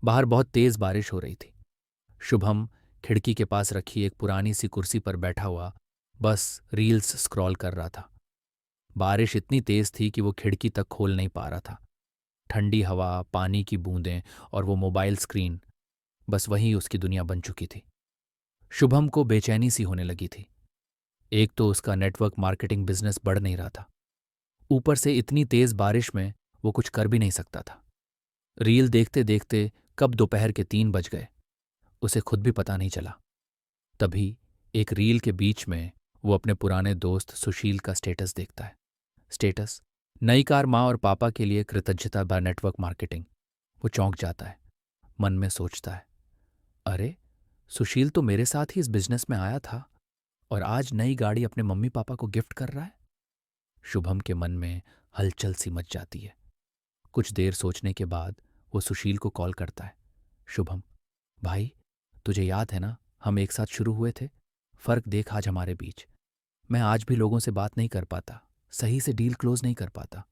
बाहर बहुत तेज बारिश हो रही थी। शुभम खिड़की के पास रखी एक पुरानी सी कुर्सी पर बैठा हुआ बस रील्स स्क्रॉल कर रहा था। बारिश इतनी तेज थी कि वो खिड़की तक खोल नहीं पा रहा था। ठंडी हवा, पानी की बूंदें और वो मोबाइल स्क्रीन, बस वही उसकी दुनिया बन चुकी थी। शुभम को बेचैनी सी होने लगी थी। एक तो उसका नेटवर्क मार्केटिंग बिजनेस बढ़ नहीं रहा था, ऊपर से इतनी तेज बारिश में वो कुछ कर भी नहीं सकता था। रील देखते देखते कब दोपहर के 3 बज गए उसे खुद भी पता नहीं चला। तभी एक रील के बीच में वो अपने पुराने दोस्त सुशील का स्टेटस देखता है। स्टेटस, नई कार माँ और पापा के लिए कृतज्ञता बाय नेटवर्क मार्केटिंग। वो चौंक जाता है, मन में सोचता है, अरे सुशील तो मेरे साथ ही इस बिजनेस में आया था और आज नई गाड़ी अपने मम्मी पापा को गिफ्ट कर रहा है। शुभम के मन में हलचल सी मच जाती है। कुछ देर सोचने के बाद वो सुशील को कॉल करता है। शुभम, भाई, तुझे याद है ना, हम एक साथ शुरू हुए थे। फर्क देख आज हमारे बीच। मैं आज भी लोगों से बात नहीं कर पाता, सही से डील क्लोज नहीं कर पाता।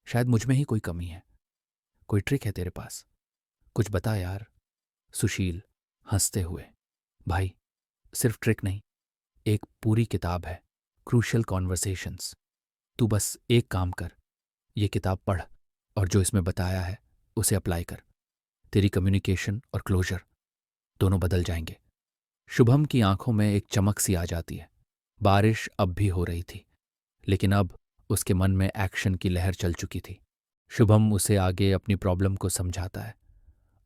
शायद मुझ में ही कोई कमी है। कोई ट्रिक है तेरे पास? कुछ बता यार। सुशील हंसते हुए, भाई, सिर्फ ट्रिक नहीं, एक पूरी किताब है, क्रूशियल कॉन्वर्सेशंस। तू बस एक काम कर, ये किताब पढ़ और जो इसमें बताया है उसे अप्लाई कर। तेरी कम्युनिकेशन और क्लोजर दोनों बदल जाएंगे। शुभम की आंखों में एक चमक सी आ जाती है। बारिश अब भी हो रही थी, लेकिन अब उसके मन में एक्शन की लहर चल चुकी थी। शुभम उसे आगे अपनी प्रॉब्लम को समझाता है।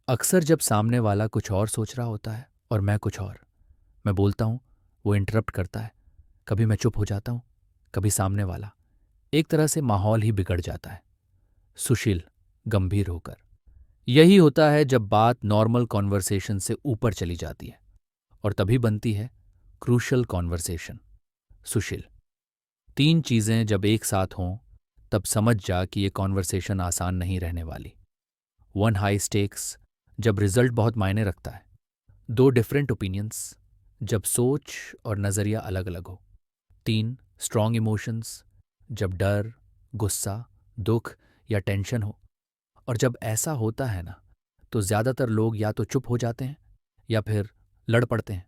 अक्सर जब सामने वाला कुछ और सोच रहा होता है और मैं कुछ और, मैं बोलता हूँ, वो इंटरप्ट करता है। कभी मैं चुप हो जाता हूँ, कभी सामने वाला। एक तरह से माहौल ही बिगड़ जाता है। सुशील गंभीर होकर, यही होता है जब बात नॉर्मल कॉन्वर्सेशन से ऊपर चली जाती है और तभी बनती है क्रूशल कॉन्वर्सेशन। सुशील, 3 चीजें जब एक साथ हों तब समझ जा कि ये कॉन्वर्सेशन आसान नहीं रहने वाली। 1, हाई स्टेक्स, जब रिजल्ट बहुत मायने रखता है। 2, डिफरेंट ओपिनियंस, जब सोच और नज़रिया अलग अलग हो। 3, स्ट्रॉन्ग इमोशंस, जब डर, गुस्सा, दुख या टेंशन हो। और जब ऐसा होता है ना, तो ज्यादातर लोग या तो चुप हो जाते हैं या फिर लड़ पड़ते हैं।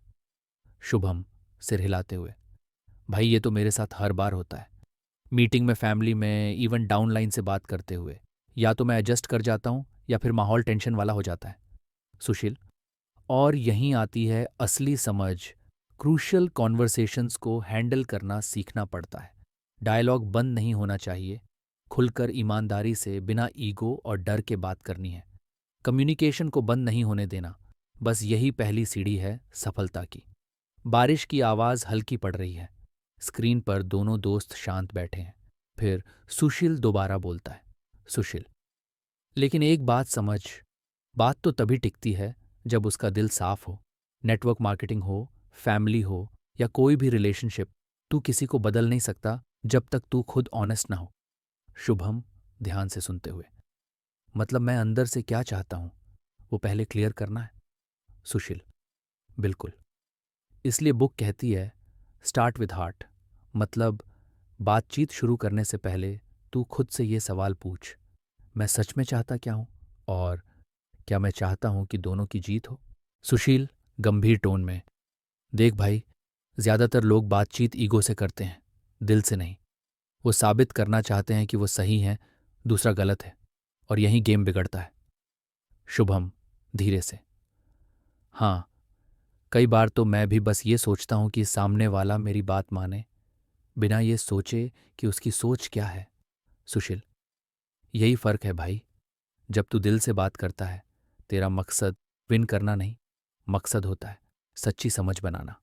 शुभम सिर हिलाते हुए, भाई ये तो मेरे साथ हर बार होता है। मीटिंग में, फैमिली में, इवन डाउनलाइन से बात करते हुए, या तो मैं एडजस्ट कर जाता हूँ या फिर माहौल टेंशन वाला हो जाता है। सुशील, और यहीं आती है असली समझ। क्रूशियल कॉन्वर्सेशंस को हैंडल करना सीखना पड़ता है। डायलॉग बंद नहीं होना चाहिए। खुलकर ईमानदारी से, बिना ईगो और डर के बात करनी है। कम्युनिकेशन को बंद नहीं होने देना। बस यही पहली सीढ़ी है सफलता की। बारिश की आवाज़ हल्की पड़ रही है। स्क्रीन पर दोनों दोस्त शांत बैठे हैं। फिर सुशील दोबारा बोलता है। सुशील, लेकिन एक बात समझ, बात तो तभी टिकती है जब उसका दिल साफ हो। नेटवर्क मार्केटिंग हो, फैमिली हो या कोई भी रिलेशनशिप, तू किसी को बदल नहीं सकता जब तक तू खुद ऑनेस्ट ना हो। शुभम ध्यान से सुनते हुए, मतलब मैं अंदर से क्या चाहता हूं वो पहले क्लियर करना है। सुशील, बिल्कुल। इसलिए बुक कहती है स्टार्ट विद हार्ट। मतलब बातचीत शुरू करने से पहले तू खुद से ये सवाल पूछ, मैं सच में चाहता क्या हूं और क्या मैं चाहता हूं कि दोनों की जीत हो। सुशील गंभीर टोन में, देख भाई, ज्यादातर लोग बातचीत ईगो से करते हैं, दिल से नहीं। वो साबित करना चाहते हैं कि वो सही हैं, दूसरा गलत है, और यहीं गेम बिगड़ता है। शुभम धीरे से, हाँ, कई बार तो मैं भी बस ये सोचता हूं कि सामने वाला मेरी बात माने, बिना ये सोचे कि उसकी सोच क्या है। सुशील, यही फर्क है भाई। जब तू दिल से बात करता है, तेरा मकसद विन करना नहीं, मकसद होता है सच्ची समझ बनाना।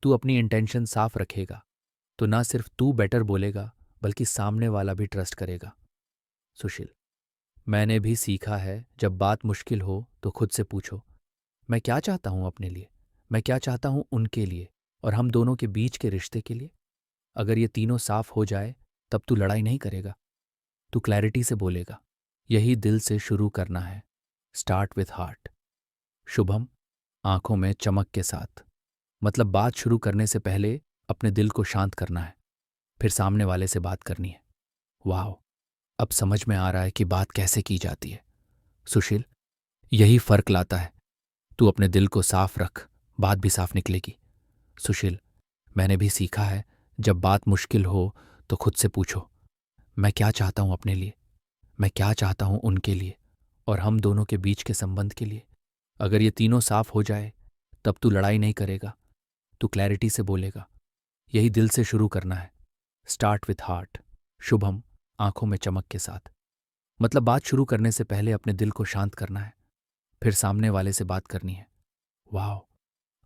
तू अपनी इंटेंशन साफ रखेगा तो ना सिर्फ तू बेटर बोलेगा, बल्कि सामने वाला भी ट्रस्ट करेगा। सुशील, मैंने भी सीखा है, जब बात मुश्किल हो तो खुद से पूछो, मैं क्या चाहता हूं अपने लिए, मैं क्या चाहता हूं उनके लिए और हम दोनों के बीच के रिश्ते के लिए। अगर ये तीनों साफ हो जाए तब तू लड़ाई नहीं करेगा, तू क्लैरिटी से बोलेगा। यही दिल से शुरू करना है। Start with heart. शुभम आंखों में चमक के साथ, मतलब बात शुरू करने से पहले अपने दिल को शांत करना है, फिर सामने वाले से बात करनी है। वाह, अब समझ में आ रहा है कि बात कैसे की जाती है। सुशील, यही फर्क लाता है। तू अपने दिल को साफ रख, बात भी साफ निकलेगी। सुशील, मैंने भी सीखा है, जब बात मुश्किल हो तो खुद से पूछो, मैं क्या चाहता हूं अपने लिए, मैं क्या चाहता हूं उनके लिए, और हम दोनों के बीच के संबंध के लिए। अगर ये तीनों साफ हो जाए, तब तू लड़ाई नहीं करेगा, तू क्लैरिटी से बोलेगा। यही दिल से शुरू करना है। Start with heart. शुभम, आंखों में चमक के साथ। मतलब बात शुरू करने से पहले अपने दिल को शांत करना है, फिर सामने वाले से बात करनी है। वाह,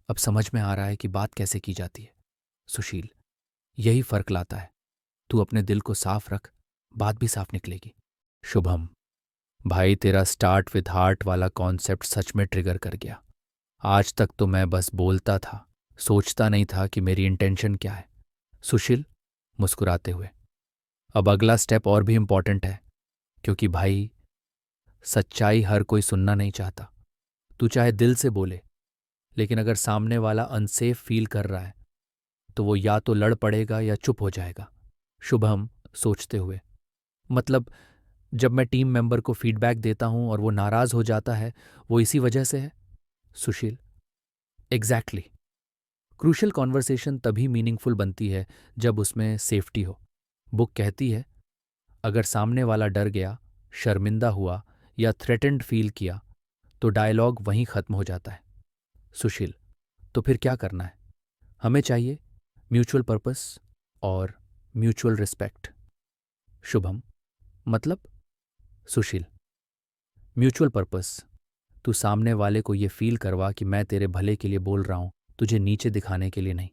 अब समझ में आ रहा है कि बात कैसे की जाती है। सुशील, यही फर्क लाता है। तू अपने दिल को साफ रख, बात भी साफ निकलेगी। शुभम, भाई तेरा स्टार्ट विथ हार्ट वाला कॉन्सेप्ट सच में ट्रिगर कर गया। आज तक तो मैं बस बोलता था, सोचता नहीं था कि मेरी इंटेंशन क्या है। सुशील, मुस्कुराते हुए, अब अगला स्टेप और भी इंपॉर्टेंट है, क्योंकि भाई सच्चाई हर कोई सुनना नहीं चाहता। तू चाहे दिल से बोले, लेकिन अगर सामने वाला अनसेफ फील कर रहा है तो वो या तो लड़ पड़ेगा या चुप हो जाएगा। शुभम, सोचते हुए, मतलब जब मैं टीम मेंबर को फीडबैक देता हूं और वो नाराज हो जाता है, वो इसी वजह से है। सुशील, एग्जैक्टली। क्रूशल कॉन्वर्सेशन तभी मीनिंगफुल बनती है जब उसमें सेफ्टी हो। बुक कहती है, अगर सामने वाला डर गया, शर्मिंदा हुआ या थ्रेटेंड फील किया तो डायलॉग वहीं खत्म हो जाता है। सुशील, तो फिर क्या करना है? हमें चाहिए म्यूचुअल पर्पस और म्यूचुअल रिस्पेक्ट। शुभम, मतलब? सुशील, म्यूचुअल पर्पस। तू सामने वाले को ये फील करवा कि मैं तेरे भले के लिए बोल रहा हूं, तुझे नीचे दिखाने के लिए नहीं।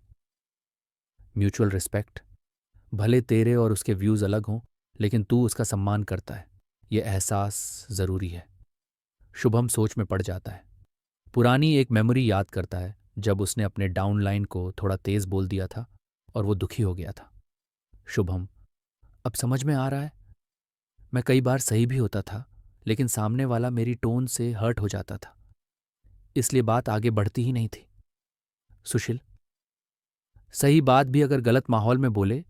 म्यूचुअल रिस्पेक्ट, भले तेरे और उसके व्यूज अलग हों, लेकिन तू उसका सम्मान करता है, ये एहसास जरूरी है। शुभम सोच में पड़ जाता है। पुरानी एक मेमोरी याद करता है, जब उसने अपने डाउनलाइन को थोड़ा तेज बोल दिया था और वो दुखी हो गया था। शुभम, अब समझ में आ रहा है। मैं कई बार सही भी होता था, लेकिन सामने वाला मेरी टोन से हर्ट हो जाता था, इसलिए बात आगे बढ़ती ही नहीं थी। सुशील, सही बात भी अगर गलत माहौल में बोले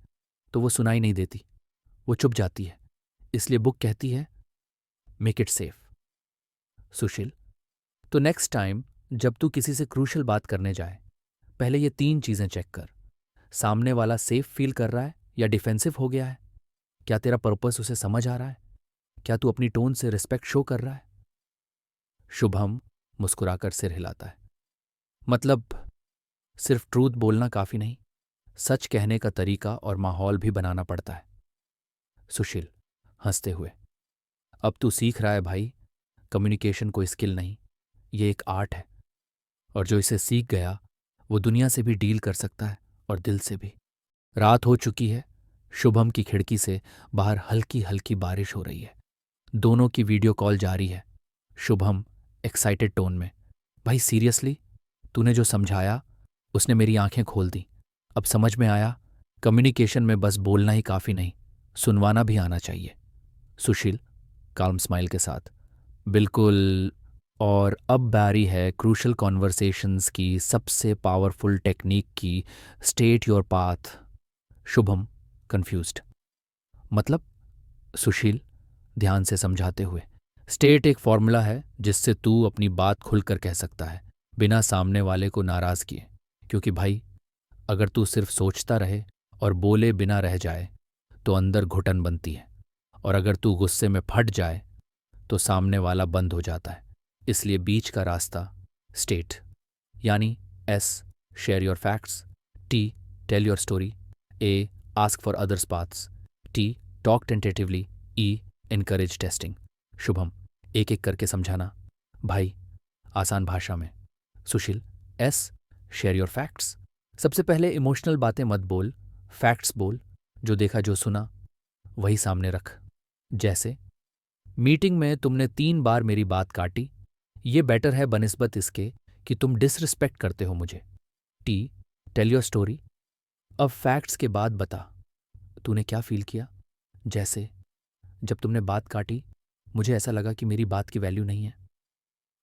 तो वो सुनाई नहीं देती, वो चुप जाती है, इसलिए बुक कहती है, मेक इट सेफ। सुशील, तो नेक्स्ट टाइम जब तू किसी से क्रूशल बात करने जाए, पहले ये 3 चीजें चेक कर। सामने वाला सेफ फील कर रहा है या डिफेंसिव हो गया है? क्या तेरा पर्पस उसे समझ आ रहा है? क्या तू अपनी टोन से रिस्पेक्ट शो कर रहा है? शुभम मुस्कुराकर सिर हिलाता है। मतलब सिर्फ ट्रूथ बोलना काफी नहीं, सच कहने का तरीका और माहौल भी बनाना पड़ता है। सुशील, हंसते हुए, अब तू सीख रहा है भाई, कम्युनिकेशन कोई स्किल नहीं, ये एक आर्ट है, और जो इसे सीख गया वो दुनिया से भी डील कर सकता है और दिल से भी। रात हो चुकी है। शुभम की खिड़की से बाहर हल्की हल्की बारिश हो रही है। दोनों की वीडियो कॉल जारी है। शुभम एक्साइटेड टोन में, भाई सीरियसली, तूने जो समझाया उसने मेरी आंखें खोल दी। अब समझ में आया, कम्युनिकेशन में बस बोलना ही काफी नहीं, सुनवाना भी आना चाहिए। सुशील काल्म स्माइल के साथ, बिल्कुल। और अब बारी है क्रूशल कॉन्वर्सेशंस की सबसे पावरफुल टेक्निक की, state your path. Shubham confused, मतलब? सुशील ध्यान से समझाते हुए, स्टेट एक फॉर्मूला है जिससे तू अपनी बात खुलकर कह सकता है, बिना सामने वाले को नाराज किए। क्योंकि भाई, अगर तू सिर्फ सोचता रहे और बोले बिना रह जाए तो अंदर घुटन बनती है, और अगर तू गुस्से में फट जाए तो सामने वाला बंद हो जाता है। इसलिए बीच का रास्ता, स्टेट, यानी S share your facts, T tail your story, A ask for others paths, T talk tentatively, E encourage testing. Shubham एक एक करके समझाना भाई, आसान भाषा में। सुशील, एस शेयर योर फैक्ट्स, सबसे पहले इमोशनल बातें मत बोल, फैक्ट्स बोल। जो देखा जो सुना वही सामने रख। जैसे, मीटिंग में तुमने 3 बार मेरी बात काटी, ये बेटर है बनिस्बत इसके कि तुम डिसरिस्पेक्ट करते हो मुझे। टी टेल योर स्टोरी, अब फैक्ट्स के बाद बता, तूने क्या फील किया। जैसे, जब तुमने बात काटी मुझे ऐसा लगा कि मेरी बात की वैल्यू नहीं है।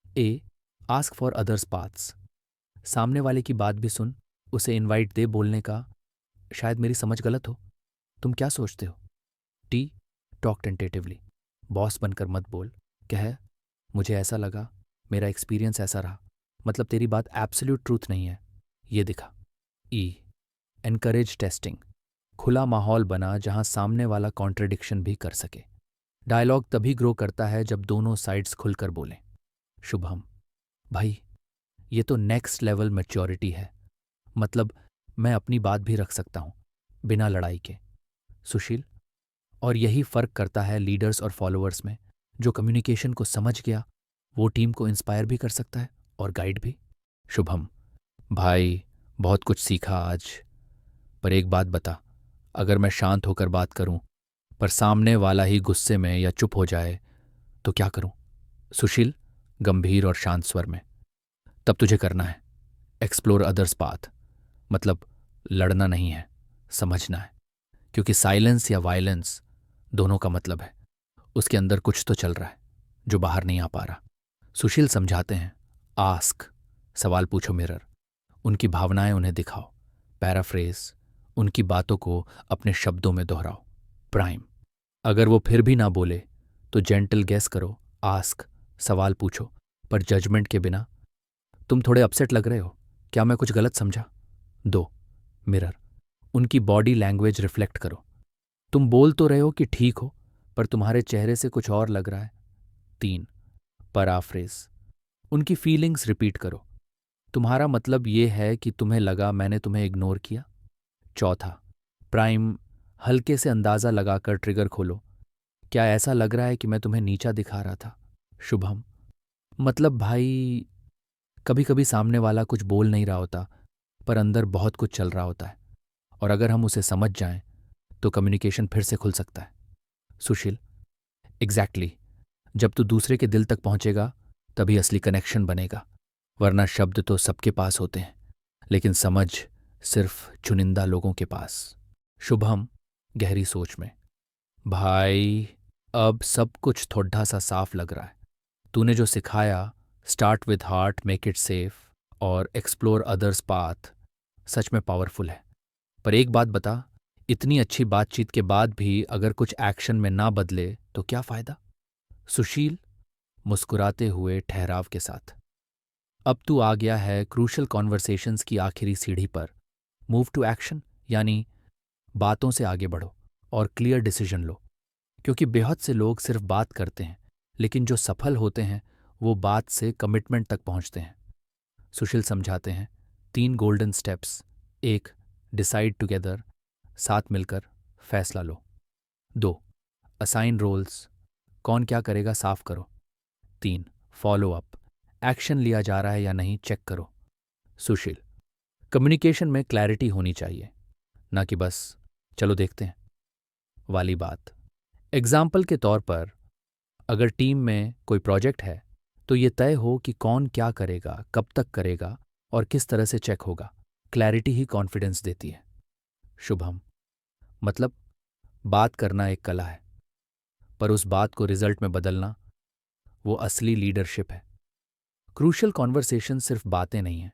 ए आस्क फॉर अदर्स पाथ्स, सामने वाले की बात भी सुन, उसे इनवाइट दे बोलने का, शायद मेरी समझ गलत हो, तुम क्या सोचते हो। टी टॉक टेंटेटिवली, बॉस बनकर मत बोल, कह मुझे ऐसा लगा मेरा एक्सपीरियंस ऐसा रहा। मतलब तेरी बात एब्सोल्यूट ट्रूथ नहीं है। ये दिखा। ई एनकरेज टेस्टिंग। खुला माहौल बना जहां सामने वाला कॉन्ट्रडिक्शन भी कर सके। डायलॉग तभी ग्रो करता है जब दोनों साइड्स खुलकर बोलें। शुभम, भाई ये तो नेक्स्ट लेवल मैच्योरिटी है। मतलब मैं अपनी बात भी रख सकता हूं बिना लड़ाई के। सुशील, और यही फर्क करता है लीडर्स और फॉलोअर्स में। जो कम्युनिकेशन को समझ गया वो टीम को इंस्पायर भी कर सकता है और गाइड भी। शुभम, भाई बहुत कुछ सीखा आज। पर एक बात बता, अगर मैं शांत होकर बात करूं पर सामने वाला ही गुस्से में या चुप हो जाए तो क्या करूं? सुशील, गंभीर और शांत स्वर में, तब तुझे करना है एक्सप्लोर अदर्स पाथ। मतलब लड़ना नहीं है, समझना है। क्योंकि साइलेंस या वायलेंस दोनों का मतलब है उसके अंदर कुछ तो चल रहा है जो बाहर नहीं आ पा रहा। सुशील समझाते हैं, आस्क, सवाल पूछो मिरर, उनकी भावनाएं उन्हें दिखाओ। पैराफ्रेज, उनकी बातों को अपने शब्दों में दोहराओ। प्राइम, अगर वो फिर भी ना बोले तो जेंटल गेस करो। आस्क, सवाल पूछो पर जजमेंट के बिना, तुम थोड़े अपसेट लग रहे हो, क्या मैं कुछ गलत समझा? 2 मिरर, उनकी बॉडी लैंग्वेज रिफ्लेक्ट करो। तुम बोल तो रहे हो कि ठीक हो पर तुम्हारे चेहरे से कुछ और लग रहा है। 3 पैराफ्रेज, उनकी फीलिंग्स रिपीट करो। तुम्हारा मतलब ये है कि तुम्हें लगा मैंने तुम्हें इग्नोर किया। 4 प्राइम, हल्के से अंदाजा लगाकर ट्रिगर खोलो। क्या ऐसा लग रहा है कि मैं तुम्हें नीचा दिखा रहा था? शुभम, मतलब भाई कभी कभी सामने वाला कुछ बोल नहीं रहा होता पर अंदर बहुत कुछ चल रहा होता है और अगर हम उसे समझ जाएं तो कम्युनिकेशन फिर से खुल सकता है। सुशील, एग्जैक्टली, जब तू दूसरे के दिल तक पहुंचेगा तभी असली कनेक्शन बनेगा। वरना शब्द तो सबके पास होते हैं लेकिन समझ सिर्फ चुनिंदा लोगों के पास। शुभम, गहरी सोच में, भाई अब सब कुछ थोड़ा सा साफ लग रहा है। तूने जो सिखाया, start with heart, make it safe और एक्सप्लोर अदर्स पाथ, सच में पावरफुल है। पर एक बात बता, इतनी अच्छी बातचीत के बाद भी अगर कुछ एक्शन में ना बदले तो क्या फायदा? सुशील, मुस्कुराते हुए ठहराव के साथ, अब तू आ गया है क्रूशल कॉन्वर्सेशंस की आखिरी सीढ़ी पर। मूव टू एक्शन, यानी बातों से आगे बढ़ो और क्लियर डिसीजन लो। क्योंकि बहुत से लोग सिर्फ बात करते हैं लेकिन जो सफल होते हैं वो बात से कमिटमेंट तक पहुंचते हैं। सुशील समझाते हैं, 3 गोल्डन स्टेप्स। 1 डिसाइड टुगेदर, साथ मिलकर फैसला लो। 2 असाइन रोल्स, कौन क्या करेगा साफ करो। 3 फॉलो अप, एक्शन लिया जा रहा है या नहीं चेक करो। सुशील, कम्युनिकेशन में क्लैरिटी होनी चाहिए, ना कि बस चलो देखते हैं वाली बात। एग्जाम्पल के तौर पर, अगर टीम में कोई प्रोजेक्ट है तो ये तय हो कि कौन क्या करेगा, कब तक करेगा और किस तरह से चेक होगा। क्लैरिटी ही कॉन्फिडेंस देती है। शुभम, मतलब बात करना एक कला है पर उस बात को रिजल्ट में बदलना वो असली लीडरशिप है। क्रूशल कॉन्वर्सेशन सिर्फ बातें नहीं हैं,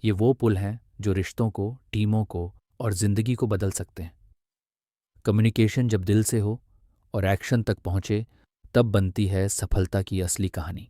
ये वो पुल हैं जो रिश्तों को, टीमों को और जिंदगी को बदल सकते हैं। कम्युनिकेशन जब दिल से हो और एक्शन तक पहुंचे तब बनती है सफलता की असली कहानी।